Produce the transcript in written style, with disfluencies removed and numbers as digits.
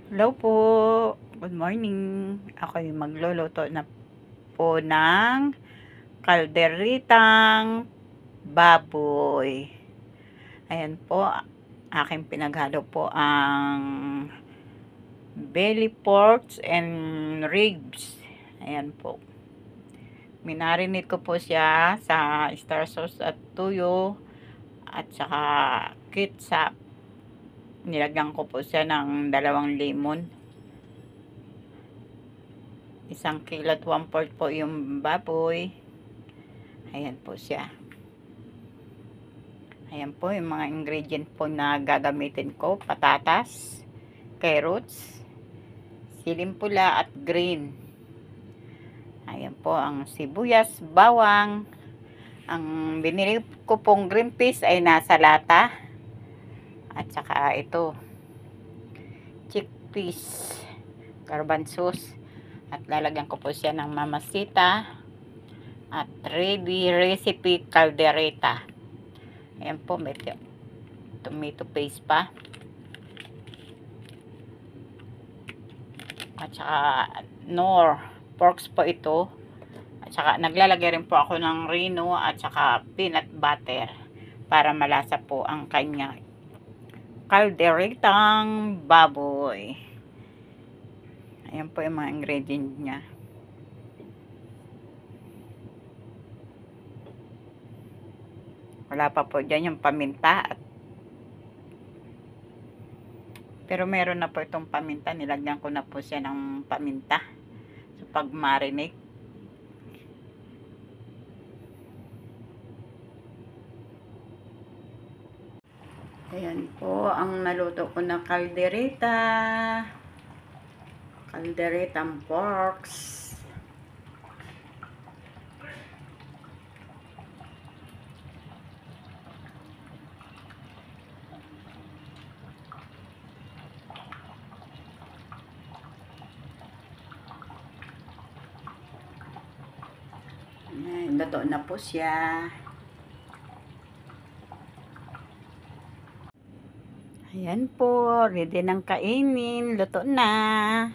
Hello po. Good morning. Ako'y magluluto na po ng kalderitang baboy. Ayan po. Aking pinaghalo po ang belly porks and ribs. Ayan po. Minarinate ko po siya sa star sauce at tuyo at saka ketchup. Nilagyan ko po siya ng 2 lemon. 1 kilo at 1/4 po yung baboy. Ayan po siya. Ayan po yung mga ingredient po na gagamitin ko. Patatas, carrots, siling pula at green. Ayan po ang sibuyas, bawang. Ang binili ko pong green peas ay nasa lata. At saka ito, chickpeas, garbanzos. At lalagyan ko po siya ng mamasita at ready recipe caldereta. Ayan po, may tomato paste pa. At saka nor porks po ito. At saka naglalagay rin po ako ng rino at saka peanut butter para malasa po ang kanya kalderetang baboy. Ayan po yung mga ingredient niya. Wala pa po dyan yung paminta. Pero meron na po itong paminta. Nilagyan ko na po siya ng paminta sa pag-marinate. Ayan po ang naluto ko na kaldereta. Kalderetang porks. Ayan, luto na po siya. Ayan po, ready ng kainin. Luto na.